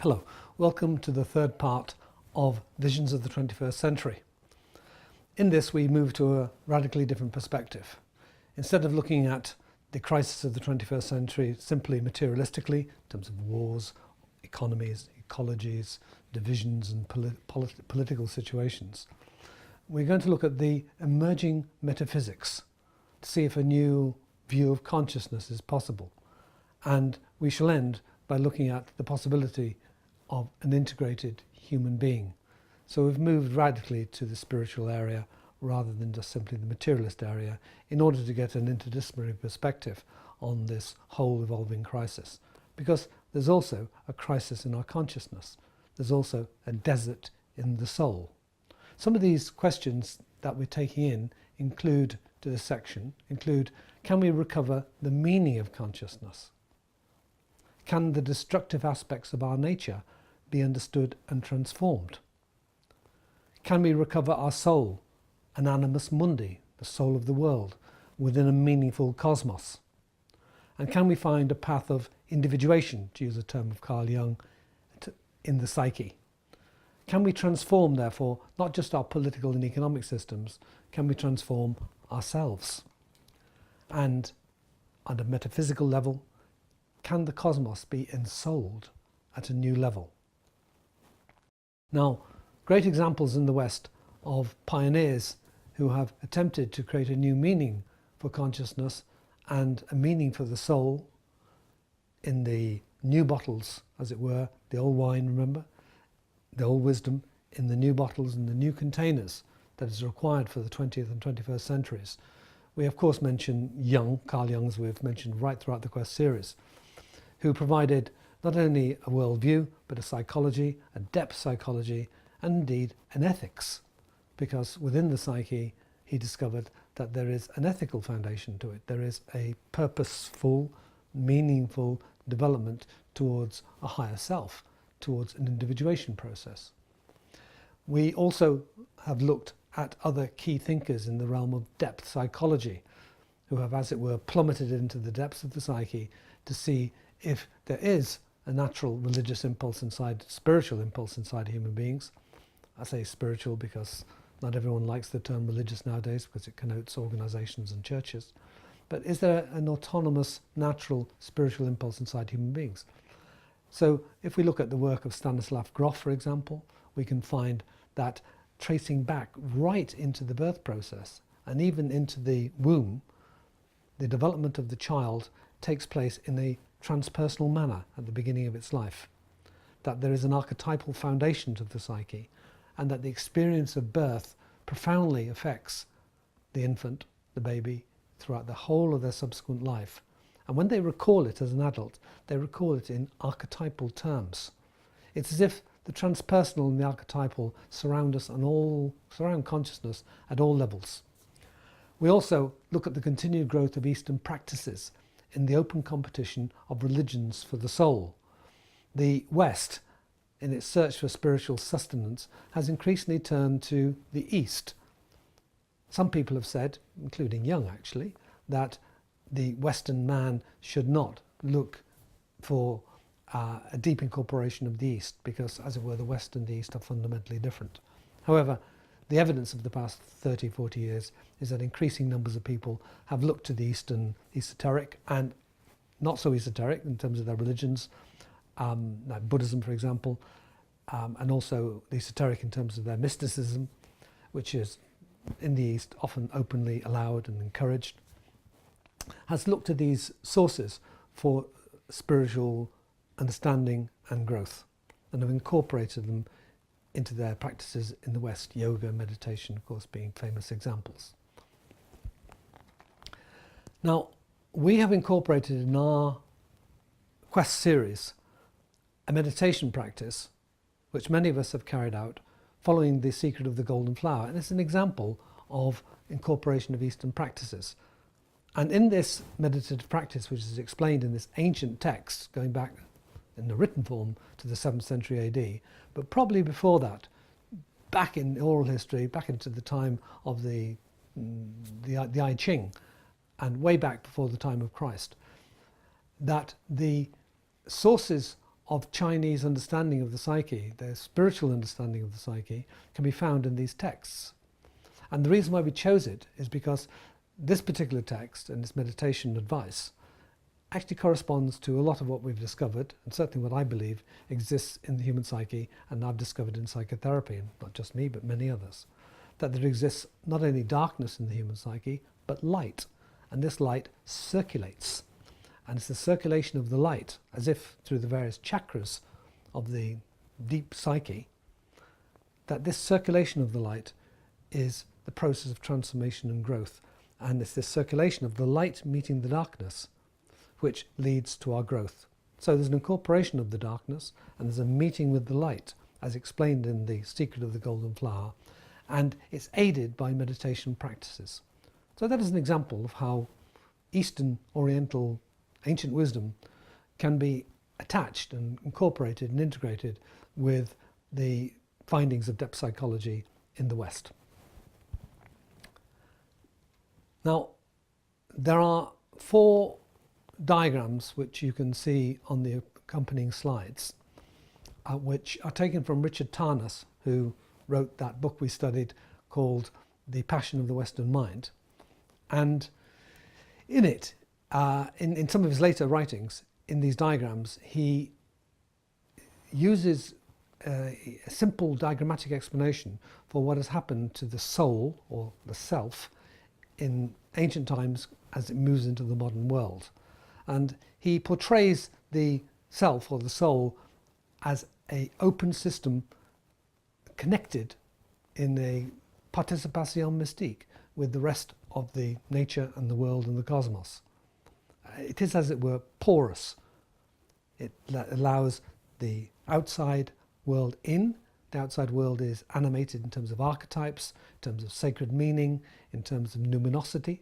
Hello, welcome to the third part of Visions of the 21st Century. In this we move to a radically different perspective. Instead of looking at the crisis of the 21st century simply materialistically, in terms of wars, economies, ecologies, divisions and political situations, we're going to look at the emerging metaphysics to see if a new view of consciousness is possible. And we shall end by looking at the possibility of an integrated human being. So we've moved radically to the spiritual area rather than just simply the materialist area in order to get an interdisciplinary perspective on this whole evolving crisis. Because there's also a crisis in our consciousness. There's also a desert in the soul. Some of these questions that we're taking in include, to this section, can we recover the meaning of consciousness? Can the destructive aspects of our nature be understood and transformed? Can we recover our soul, an animus mundi, the soul of the world, within a meaningful cosmos? And can we find a path of individuation, to use a term of Carl Jung, in the psyche? Can we transform, therefore, not just our political and economic systems, can we transform ourselves? And on a metaphysical level, can the cosmos be ensouled at a new level? Now, great examples in the West of pioneers who have attempted to create a new meaning for consciousness and a meaning for the soul in the new bottles, as it were, the old wine, remember? The old wisdom in the new bottles and the new containers that is required for the 20th and 21st centuries. We of course mention Jung, Carl Jung, as we've mentioned right throughout the Quest series, who provided not only a worldview, but a psychology, a depth psychology, and indeed an ethics. Because within the psyche, he discovered that there is an ethical foundation to it. There is a purposeful, meaningful development towards a higher self, towards an individuation process. We also have looked at other key thinkers in the realm of depth psychology, who have, as it were, plummeted into the depths of the psyche to see if there is a natural religious impulse inside, spiritual impulse inside human beings. I say spiritual because not everyone likes the term religious nowadays because it connotes organizations and churches. But is there an autonomous, natural, spiritual impulse inside human beings? So if we look at the work of Stanislav Grof, for example, we can find that tracing back right into the birth process and even into the womb, the development of the child takes place in a transpersonal manner at the beginning of its life, that there is an archetypal foundation to the psyche, and that the experience of birth profoundly affects the infant, the baby, throughout the whole of their subsequent life. And when they recall it as an adult, they recall it in archetypal terms. It's as if the transpersonal and the archetypal surround us and surround consciousness at all levels. We also look at the continued growth of Eastern practices in the open competition of religions for the soul. The West, in its search for spiritual sustenance, has increasingly turned to the East. Some people have said, including Jung actually, that the Western man should not look for a deep incorporation of the East because, as it were, the West and the East are fundamentally different. However, the evidence of the past 30, 40 years is that increasing numbers of people have looked to the Eastern esoteric and not so esoteric in terms of their religions, like Buddhism, for example, and also the esoteric in terms of their mysticism, which is in the East often openly allowed and encouraged, has looked to these sources for spiritual understanding and growth and have incorporated them into their practices in the West, yoga, meditation, of course, being famous examples. Now, we have incorporated in our Quest series a meditation practice which many of us have carried out following the secret of the golden flower, and it's an example of incorporation of Eastern practices. And in this meditative practice, which is explained in this ancient text going back in the written form to the 7th century AD, but probably before that, back in oral history, back into the time of the I Ching, and way back before the time of Christ, that the sources of Chinese understanding of the psyche, their spiritual understanding of the psyche, can be found in these texts. And the reason why we chose it is because this particular text and this meditation advice actually corresponds to a lot of what we've discovered, and certainly what I believe exists in the human psyche, and I've discovered in psychotherapy, and not just me, but many others, that there exists not only darkness in the human psyche, but light. And this light circulates. And it's the circulation of the light, as if through the various chakras of the deep psyche, that this circulation of the light is the process of transformation and growth. And it's this circulation of the light meeting the darkness which leads to our growth. So there's an incorporation of the darkness, and there's a meeting with the light, as explained in The Secret of the Golden Flower, and it's aided by meditation practices. So that is an example of how Eastern, Oriental, ancient wisdom can be attached and incorporated and integrated with the findings of depth psychology in the West. Now, there are 4 diagrams which you can see on the accompanying slides, which are taken from Richard Tarnas, who wrote that book we studied called The Passion of the Western Mind. And in it, in some of his later writings, in these diagrams, he uses a simple diagrammatic explanation for what has happened to the soul, or the self, in ancient times as it moves into the modern world. And he portrays the self, or the soul, as an open system connected in a participation mystique with the rest of the nature and the world and the cosmos. It is, as it were, porous. It allows the outside world in. The outside world is animated in terms of archetypes, in terms of sacred meaning, in terms of numinosity.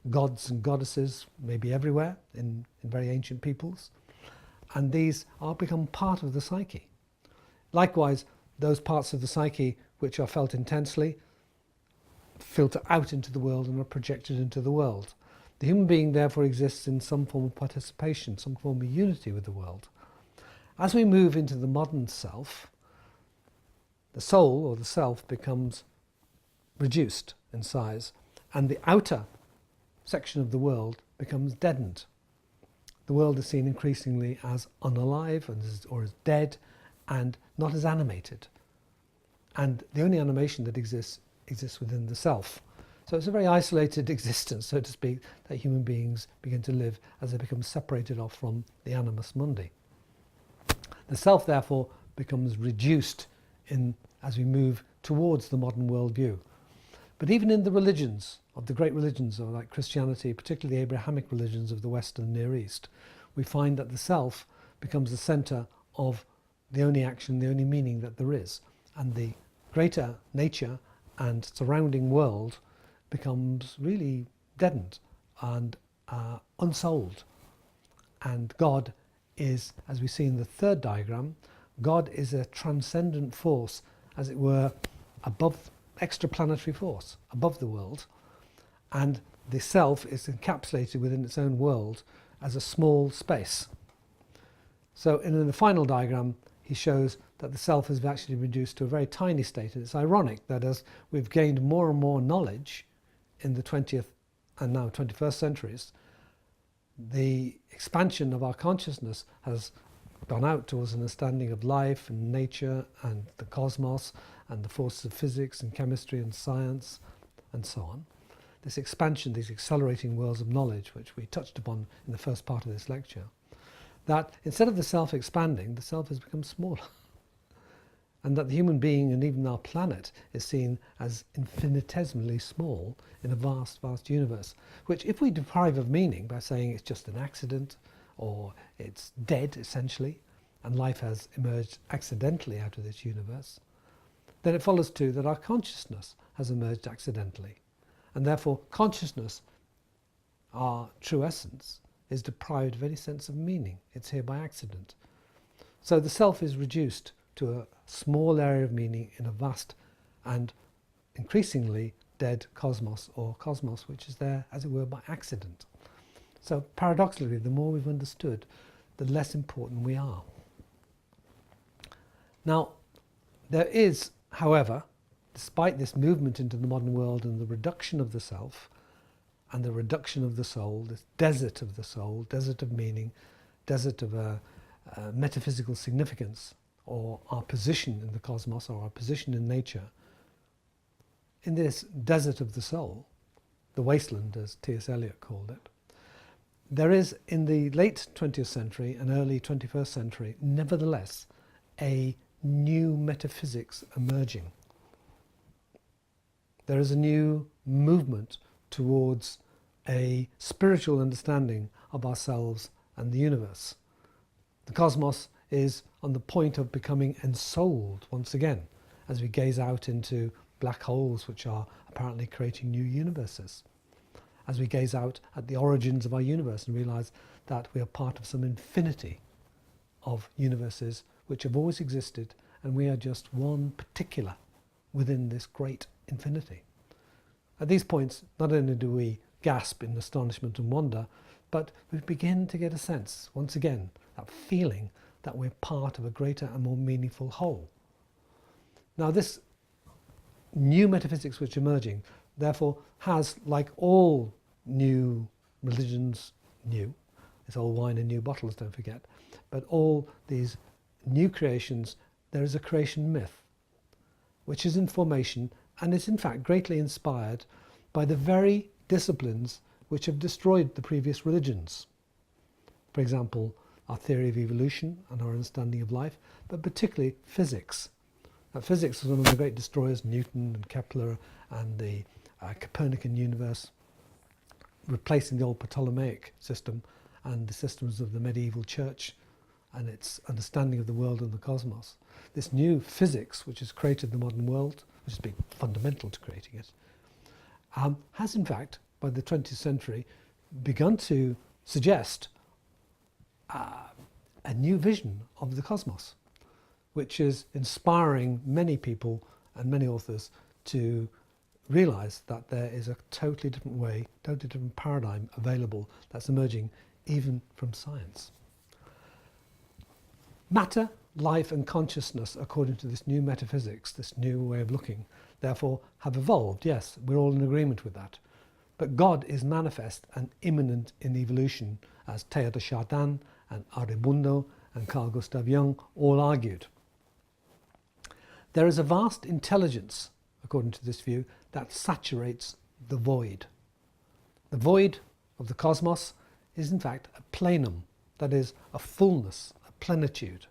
Gods and goddesses may be everywhere in very ancient peoples, and these are become part of the psyche. Likewise, those parts of the psyche which are felt intensely filter out into the world and are projected into the world. The human being therefore exists in some form of participation, some form of unity with the world. As we move into the modern self, the soul, or the self, becomes reduced in size, and the outer section of the world becomes deadened. The world is seen increasingly as unalive, or as dead, and not as animated. And the only animation that exists within the self. So it's a very isolated existence, so to speak, that human beings begin to live as they become separated off from the animus mundi. The self, therefore, becomes reduced as we move towards the modern worldview. But even in the religions, of the great religions, or like Christianity, particularly the Abrahamic religions of the West and Near East, we find that the self becomes the centre of the only action, the only meaning that there is. And the greater nature and surrounding world becomes really deadened and unsouled. And God is, as we see in the third diagram, God is a transcendent force, as it were, above extraplanetary force, above the world. And the self is encapsulated within its own world as a small space. So in the final diagram, he shows that the self is actually reduced to a very tiny state. And it's ironic that as we've gained more and more knowledge in the 20th and now 21st centuries, the expansion of our consciousness has gone out towards an understanding of life and nature and the cosmos and the forces of physics and chemistry and science and so on. This expansion, these accelerating worlds of knowledge, which we touched upon in the first part of this lecture, that instead of the self expanding, the self has become smaller. And that the human being and even our planet is seen as infinitesimally small in a vast, vast universe, which if we deprive of meaning by saying it's just an accident or it's dead essentially, and life has emerged accidentally out of this universe, then it follows too that our consciousness has emerged accidentally. And therefore consciousness, our true essence, is deprived of any sense of meaning. It's here by accident. So the self is reduced to a small area of meaning in a vast and increasingly dead cosmos, or cosmos which is there, as it were, by accident. So paradoxically, the more we've understood, the less important we are. Now, there is, however, despite this movement into the modern world and the reduction of the self and the reduction of the soul, this desert of the soul, desert of meaning, desert of metaphysical significance, or our position in the cosmos, or our position in nature, in this desert of the soul, the wasteland as T.S. Eliot called it, there is in the late 20th century and early 21st century, nevertheless, a new metaphysics emerging. There is a new movement towards a spiritual understanding of ourselves and the universe. The cosmos is on the point of becoming ensouled once again as we gaze out into black holes which are apparently creating new universes. As we gaze out at the origins of our universe and realise that we are part of some infinity of universes which have always existed, and we are just one particular within this great infinity. At these points, not only do we gasp in astonishment and wonder, but we begin to get a sense, once again, that feeling that we're part of a greater and more meaningful whole. Now, this new metaphysics which is emerging, therefore, has, like all new religions, it's old wine in new bottles, don't forget, but all these new creations, there is a creation myth, which is in formation and is in fact greatly inspired by the very disciplines which have destroyed the previous religions. For example, our theory of evolution and our understanding of life, but particularly physics. Physics was one of the great destroyers, Newton and Kepler and the Copernican universe, replacing the old Ptolemaic system and the systems of the medieval church and its understanding of the world and the cosmos. This new physics, which has created the modern world, which has been fundamental to creating it, has in fact, by the 20th century, begun to suggest a new vision of the cosmos, which is inspiring many people and many authors to realise that there is a totally different way, totally different paradigm available that's emerging even from science. Matter, life and consciousness, according to this new metaphysics, this new way of looking, therefore have evolved. Yes, we're all in agreement with that. But God is manifest and immanent in evolution, as Teilhard de Chardin and Aribundo and Carl Gustav Jung all argued. There is a vast intelligence, according to this view, that saturates the void. The void of the cosmos is in fact a plenum, that is, a fullness, a plenitude.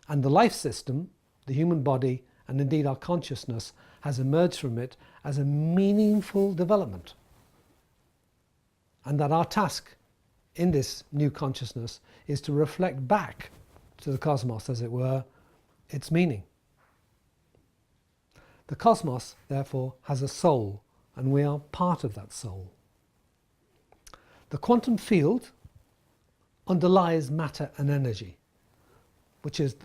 And the life system, the human body, and indeed our consciousness, has emerged from it as a meaningful development. And that our task in this new consciousness is to reflect back to the cosmos, as it were, its meaning. The cosmos, therefore, has a soul, and we are part of that soul. The quantum field underlies matter and energy, which is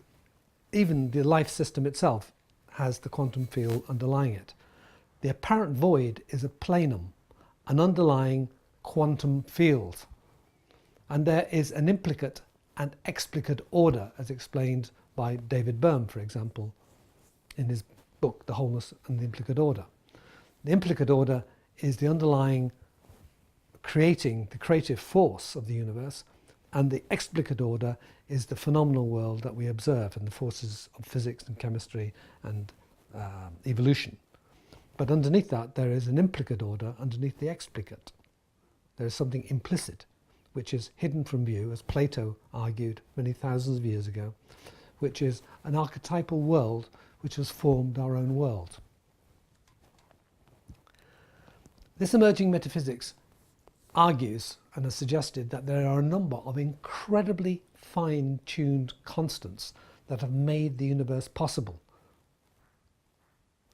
even the life system itself has the quantum field underlying it. The apparent void is a plenum, an underlying quantum field. And there is an implicate and explicate order, as explained by David Bohm, for example, in his book, The Wholeness and the Implicate Order. The implicate order is the underlying the creative force of the universe, and the explicate order is the phenomenal world that we observe and the forces of physics and chemistry and evolution. But underneath that, there is an implicate order underneath the explicate. There is something implicit, which is hidden from view, as Plato argued many thousands of years ago, which is an archetypal world which has formed our own world. This emerging metaphysics argues and has suggested that there are a number of incredibly fine-tuned constants that have made the universe possible.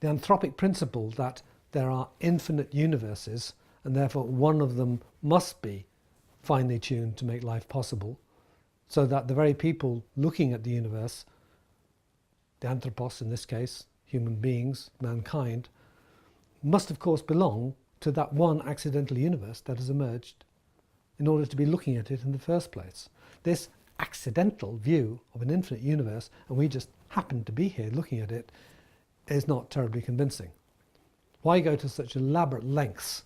The anthropic principle that there are infinite universes and therefore one of them must be finely tuned to make life possible, so that the very people looking at the universe, the anthropos in this case, human beings, mankind, must of course belong to that one accidental universe that has emerged in order to be looking at it in the first place. This accidental view of an infinite universe and we just happen to be here looking at it is not terribly convincing. Why go to such elaborate lengths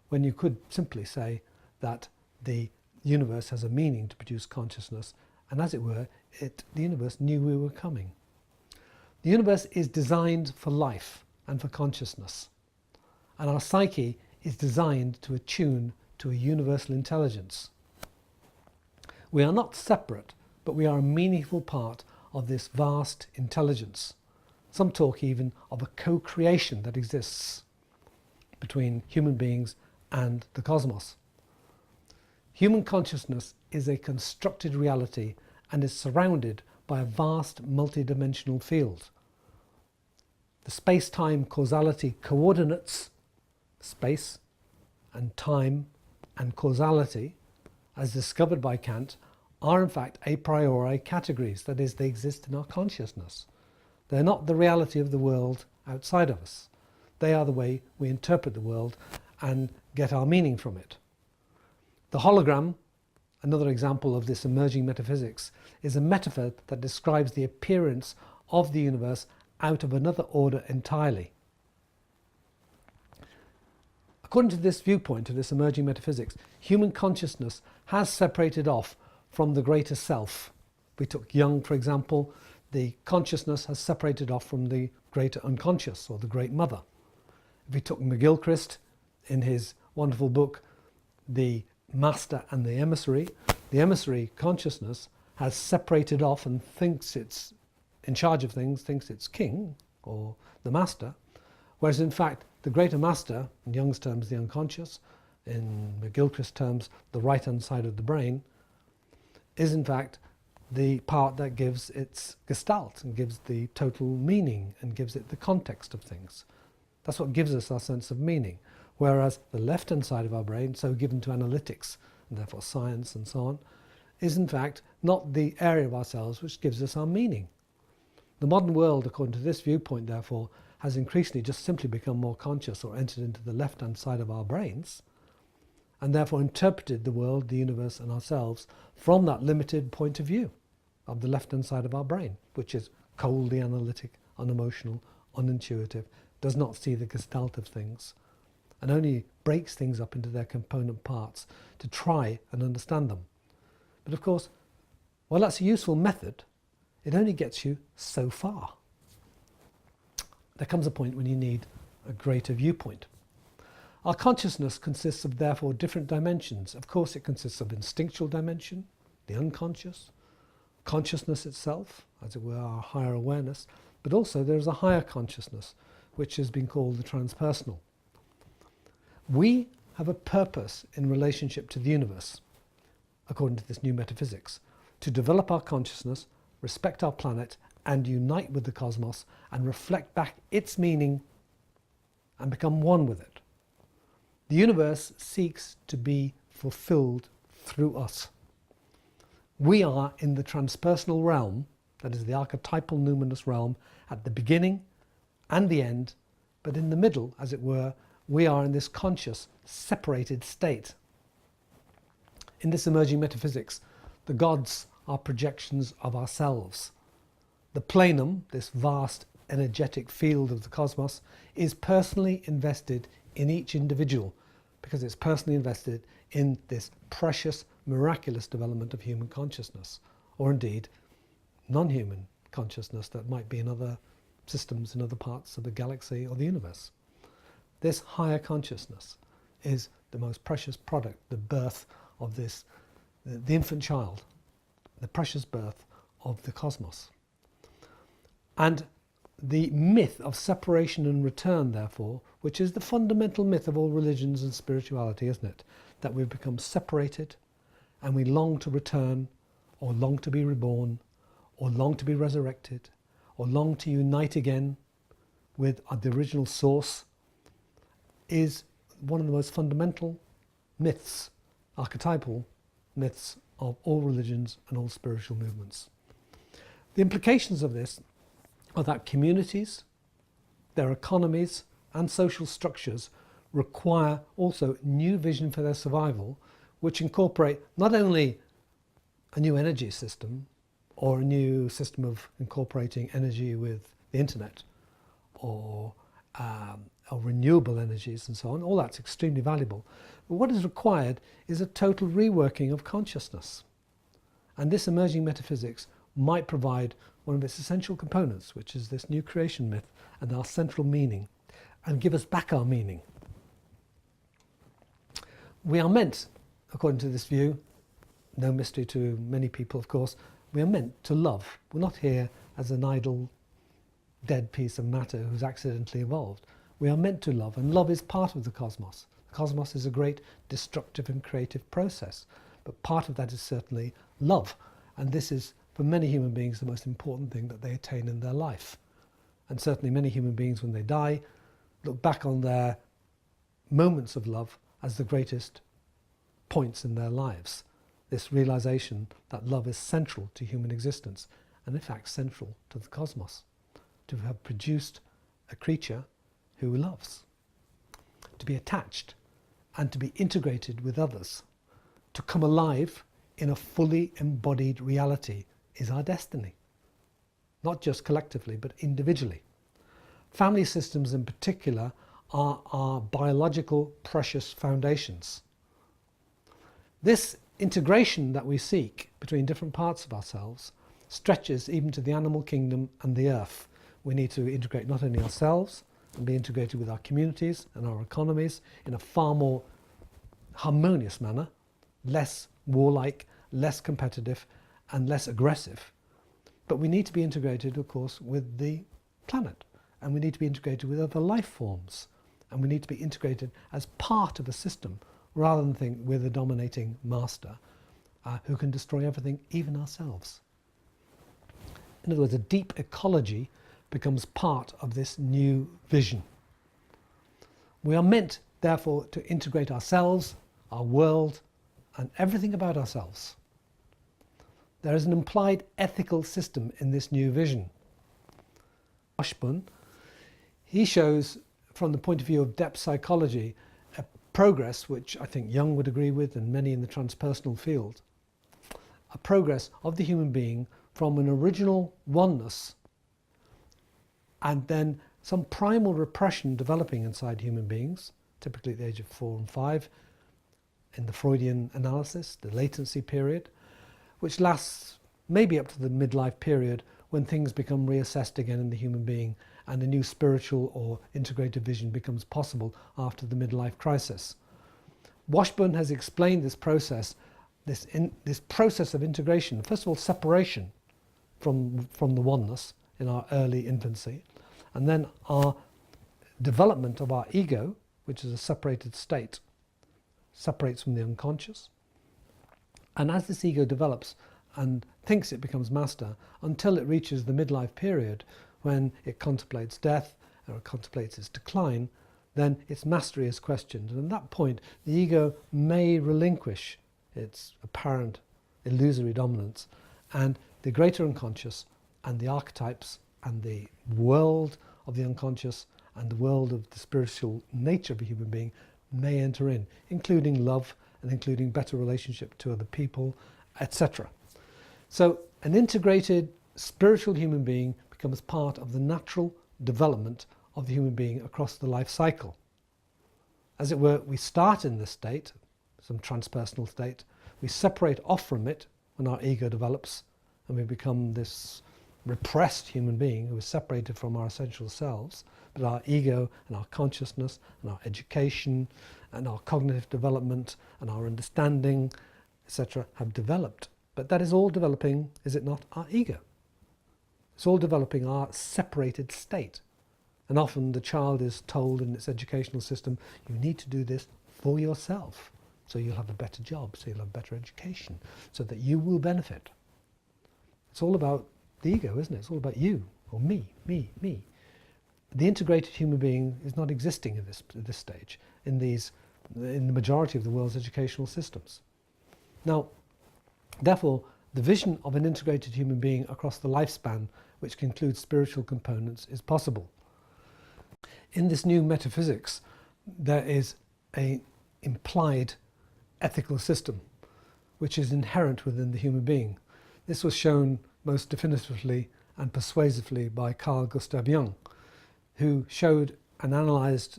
when you could simply say that the universe has a meaning to produce consciousness, and as it were, the universe knew we were coming. The universe is designed for life and for consciousness, and our psyche is designed to attune to a universal intelligence. We are not separate, but we are a meaningful part of this vast intelligence. Some talk even of a co-creation that exists between human beings and the cosmos. Human consciousness is a constructed reality and is surrounded by a vast multidimensional field. The space-time causality coordinates, space and time and causality, as discovered by Kant, are in fact a priori categories, that is, they exist in our consciousness. They're not the reality of the world outside of us. They are the way we interpret the world and get our meaning from it. The hologram, another example of this emerging metaphysics, is a metaphor that describes the appearance of the universe out of another order entirely. According to this viewpoint of this emerging metaphysics, human consciousness has separated off from the greater self. We took Jung, for example. The consciousness has separated off from the greater unconscious, or the great mother. If we took McGilchrist, in his wonderful book, The Master and the emissary consciousness has separated off and thinks it's in charge of things, thinks it's king, or the master, whereas in fact the greater master, in Jung's terms the unconscious, in McGilchrist's terms the right-hand side of the brain, is in fact the part that gives its gestalt and gives the total meaning and gives it the context of things. That's what gives us our sense of meaning. Whereas the left-hand side of our brain, so given to analytics and therefore science and so on, is in fact not the area of ourselves which gives us our meaning. The modern world, according to this viewpoint, therefore, has increasingly just simply become more conscious or entered into the left-hand side of our brains, and therefore interpreted the world, the universe and ourselves from that limited point of view of the left-hand side of our brain, which is coldly analytic, unemotional, unintuitive, does not see the gestalt of things, and only breaks things up into their component parts to try and understand them. But of course, while that's a useful method, it only gets you so far. There comes a point when you need a greater viewpoint. Our consciousness consists of therefore different dimensions. Of course, it consists of instinctual dimension, the unconscious, consciousness itself, as it were, our higher awareness, but also there is a higher consciousness, which has been called the transpersonal. We have a purpose in relationship to the universe, according to this new metaphysics, to develop our consciousness, respect our planet, and unite with the cosmos, and reflect back its meaning and become one with it. The universe seeks to be fulfilled through us. We are in the transpersonal realm, that is the archetypal numinous realm, at the beginning and the end, but in the middle, as it were, we are in this conscious, separated state. In this emerging metaphysics, the gods are projections of ourselves. The plenum, this vast energetic field of the cosmos, is personally invested in each individual, because it's personally invested in this precious, miraculous development of human consciousness, or indeed non-human consciousness that might be in other systems in other parts of the galaxy or the universe. This higher consciousness is the most precious product, the birth of this, the infant child, the precious birth of the cosmos. And the myth of separation and return, therefore, which is the fundamental myth of all religions and spirituality, isn't it? That we've become separated and we long to return, or long to be reborn, or long to be resurrected, or long to unite again with the original source, is one of the most fundamental myths, archetypal myths of all religions and all spiritual movements. The implications of this are that communities, their economies and social structures require also new vision for their survival, which incorporate not only a new energy system or a new system of incorporating energy with the internet or renewable energies and so on, all that's extremely valuable. But what is required is a total reworking of consciousness. And this emerging metaphysics might provide one of its essential components, which is this new creation myth and our central meaning, and give us back our meaning. We are meant, according to this view, no mystery to many people of course, we are meant to love. We're not here as an idle, dead piece of matter who's accidentally evolved. We are meant to love, and love is part of the cosmos. The cosmos is a great destructive and creative process, but part of that is certainly love. And this is, for many human beings, the most important thing that they attain in their life. And certainly many human beings, when they die, look back on their moments of love as the greatest points in their lives. This realization that love is central to human existence, and in fact central to the cosmos. To have produced a creature who loves, to be attached and to be integrated with others, to come alive in a fully embodied reality is our destiny, not just collectively but individually. Family systems in particular are our biological precious foundations. This integration that we seek between different parts of ourselves stretches even to the animal kingdom and the earth. We need to integrate not only ourselves and be integrated with our communities and our economies in a far more harmonious manner, less warlike, less competitive and less aggressive. But we need to be integrated, of course, with the planet, and we need to be integrated with other life forms, and we need to be integrated as part of a system rather than think we're the dominating master who can destroy everything, even ourselves. In other words, a deep ecology becomes part of this new vision. We are meant, therefore, to integrate ourselves, our world, and everything about ourselves. There is an implied ethical system in this new vision. Washburn, he shows, from the point of view of depth psychology, a progress which I think Jung would agree with and many in the transpersonal field, a progress of the human being from an original oneness and then some primal repression developing inside human beings, typically at the age of 4 and 5, in the Freudian analysis, the latency period, which lasts maybe up to the midlife period when things become reassessed again in the human being and a new spiritual or integrated vision becomes possible after the midlife crisis. Washburn has explained this process, this process of integration, first of all separation from the oneness in our early infancy, and then our development of our ego, which is a separated state, separates from the unconscious. And as this ego develops and thinks it becomes master until it reaches the midlife period when it contemplates death or it contemplates its decline, then its mastery is questioned. And at that point, the ego may relinquish its apparent illusory dominance, and the greater unconscious and the archetypes and the world of the unconscious and the world of the spiritual nature of a human being may enter in, including love and including better relationship to other people, etc. So an integrated spiritual human being becomes part of the natural development of the human being across the life cycle. As it were, we start in this state, some transpersonal state, we separate off from it when our ego develops and we become this repressed human being who is separated from our essential selves, but our ego and our consciousness and our education and our cognitive development and our understanding, etc., have developed. But that is all developing, is it not, our ego? It's all developing our separated state. And often the child is told in its educational system, you need to do this for yourself, so you'll have a better job, so you'll have better education, so that you will benefit. It's all about the ego, isn't it? It's all about you, or me. The integrated human being is not existing at this stage in the majority of the world's educational systems. Now, therefore, the vision of an integrated human being across the lifespan, which includes spiritual components, is possible. In this new metaphysics, there is an implied ethical system which is inherent within the human being. This was shown most definitively and persuasively by Carl Gustav Jung, who showed and analysed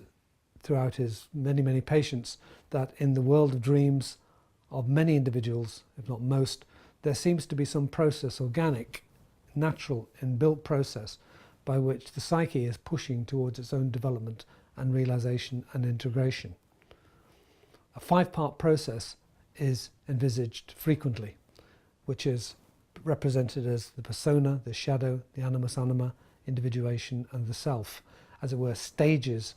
throughout his many patients that in the world of dreams of many individuals, if not most, there seems to be some process, organic, natural, inbuilt process by which the psyche is pushing towards its own development and realisation and integration. A 5-part process is envisaged frequently, which is represented as the persona, the shadow, the animus anima, individuation and the self, as it were, stages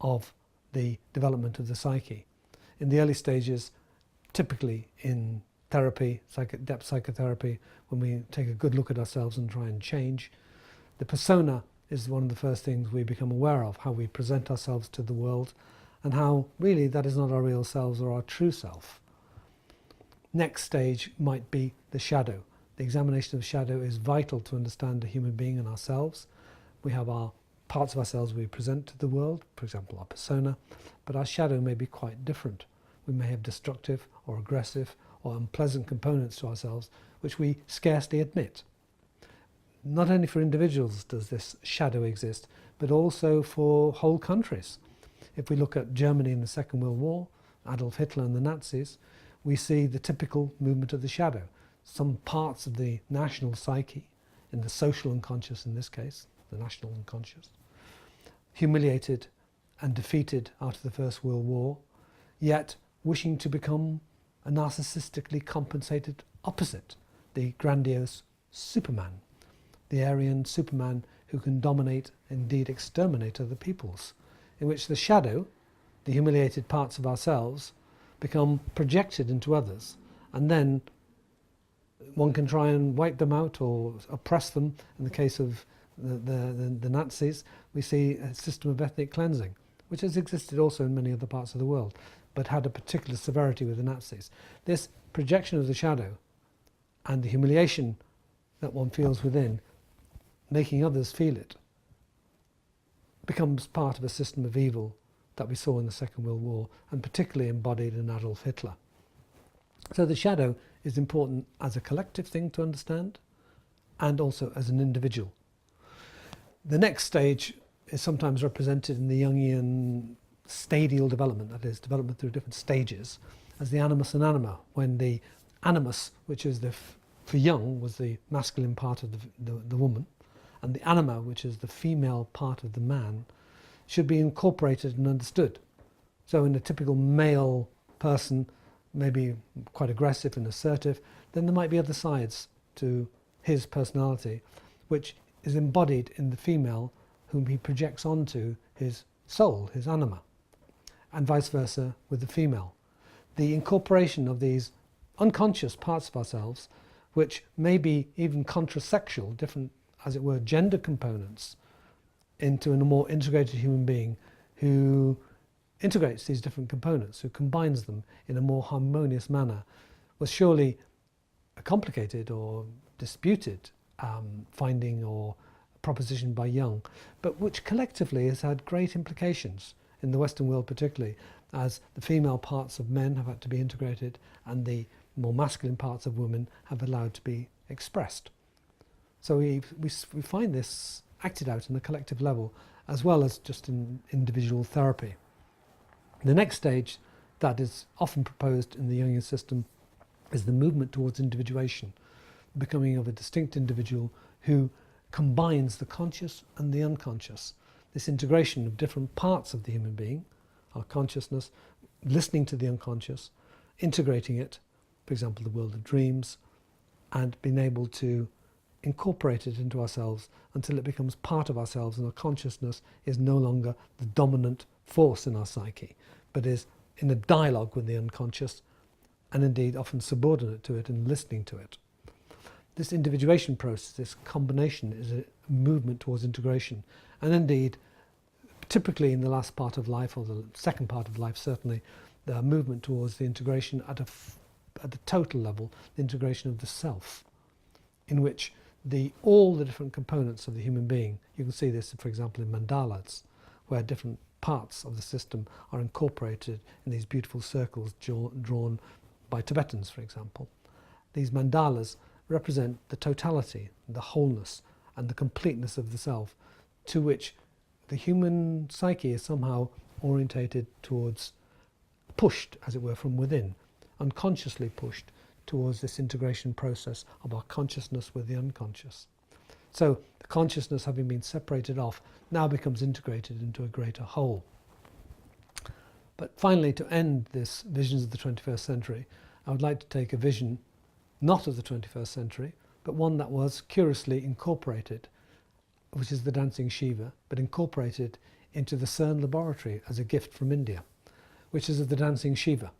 of the development of the psyche. In the early stages, typically in therapy, depth psychotherapy, when we take a good look at ourselves and try and change, the persona is one of the first things we become aware of, how we present ourselves to the world, and how really that is not our real selves or our true self. Next stage might be the shadow. The examination of shadow is vital to understand a human being and ourselves. We have our parts of ourselves we present to the world, for example our persona, but our shadow may be quite different. We may have destructive or aggressive or unpleasant components to ourselves which we scarcely admit. Not only for individuals does this shadow exist, but also for whole countries. If we look at Germany in the Second World War, Adolf Hitler and the Nazis, we see the typical movement of the shadow. Some parts of the national psyche, in the social unconscious in this case, the national unconscious, humiliated and defeated after the First World War, yet wishing to become a narcissistically compensated opposite, the grandiose Superman, the Aryan Superman who can dominate, indeed exterminate other peoples, in which the shadow, the humiliated parts of ourselves, become projected into others, and then one can try and wipe them out or oppress them. In the case of the Nazis, we see a system of ethnic cleansing, which has existed also in many other parts of the world, but had a particular severity with the Nazis. This projection of the shadow and the humiliation that one feels within, making others feel it, becomes part of a system of evil that we saw in the Second World War, and particularly embodied in Adolf Hitler. So the shadow is important as a collective thing to understand, and also as an individual. The next stage is sometimes represented in the Jungian stadial development, that is, development through different stages, as the animus and anima, when the animus, which is for Jung, was the masculine part of the woman, and the anima, which is the female part of the man, should be incorporated and understood. So in a typical male person, maybe quite aggressive and assertive, then there might be other sides to his personality, which is embodied in the female whom he projects onto his soul, his anima, and vice versa with the female. The incorporation of these unconscious parts of ourselves, which may be even contrasexual, different, as it were, gender components, into a more integrated human being who integrates these different components, who combines them in a more harmonious manner, was surely a complicated or disputed finding or proposition by Jung, but which collectively has had great implications in the Western world particularly, as the female parts of men have had to be integrated and the more masculine parts of women have allowed to be expressed. So we find this acted out on a collective level as well as just in individual therapy. The next stage that is often proposed in the Jungian system is the movement towards individuation, the becoming of a distinct individual who combines the conscious and the unconscious, this integration of different parts of the human being, our consciousness, listening to the unconscious, integrating it, for example the world of dreams, and being able to incorporate it into ourselves until it becomes part of ourselves and our consciousness is no longer the dominant force in our psyche, but is in a dialogue with the unconscious and indeed often subordinate to it and listening to it. This individuation process, this combination, is a movement towards integration, and indeed typically in the last part of life, or the second part of life certainly, the movement towards the integration at the total level, the integration of the self, in which all the different components of the human being, you can see this for example in mandalas, where different parts of the system are incorporated in these beautiful circles drawn by Tibetans, for example. These mandalas represent the totality, the wholeness, and the completeness of the self, to which the human psyche is somehow orientated towards, pushed, as it were, from within, unconsciously pushed towards this integration process of our consciousness with the unconscious. So the consciousness, having been separated off, now becomes integrated into a greater whole. But finally, to end this Visions of the 21st Century, I would like to take a vision not of the 21st century, but one that was curiously incorporated, which is the dancing Shiva, but incorporated into the CERN laboratory as a gift from India, which is of the dancing Shiva,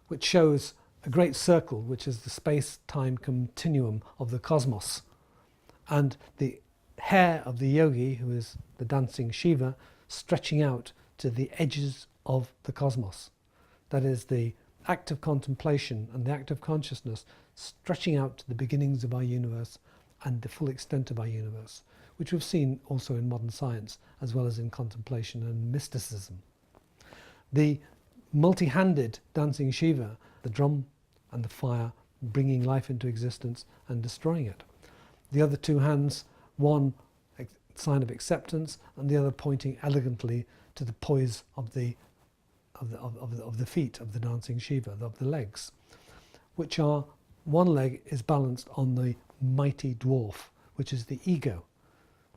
which shows a great circle, which is the space-time continuum of the cosmos, and the hair of the yogi, who is the dancing Shiva, stretching out to the edges of the cosmos. That is the act of contemplation and the act of consciousness stretching out to the beginnings of our universe and the full extent of our universe, which we've seen also in modern science as well as in contemplation and mysticism. The multi-handed dancing Shiva, the drum and the fire, bringing life into existence and destroying it. The other two hands, one sign of acceptance and the other pointing elegantly to the poise of the feet of the dancing Shiva, of the legs, which are, one leg is balanced on the mighty dwarf, which is the ego.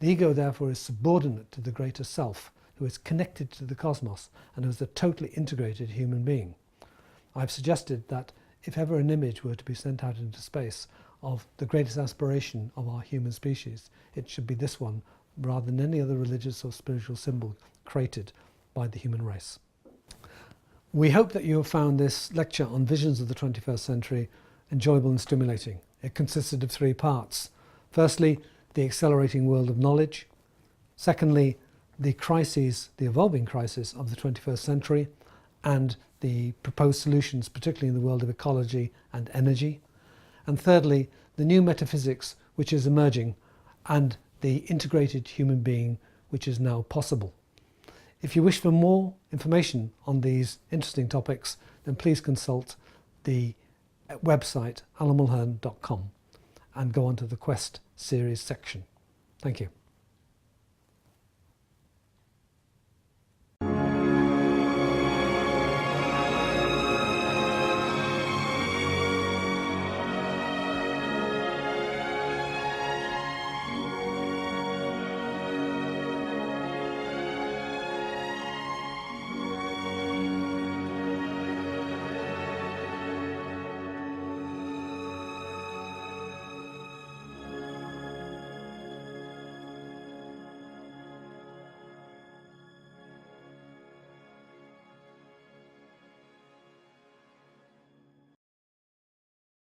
The ego, therefore, is subordinate to the greater self, who is connected to the cosmos and who is a totally integrated human being. I've suggested that if ever an image were to be sent out into space of the greatest aspiration of our human species, it should be this one rather than any other religious or spiritual symbol created by the human race. We hope that you have found this lecture on Visions of the 21st Century enjoyable and stimulating. It consisted of 3 parts. Firstly, the accelerating world of knowledge. Secondly, the crises, the evolving crisis of the 21st century and the proposed solutions, particularly in the world of ecology and energy. And thirdly, the new metaphysics which is emerging and the integrated human being which is now possible. If you wish for more information on these interesting topics, then please consult the website alanmulhern.com and go on to the Quest series section. Thank you.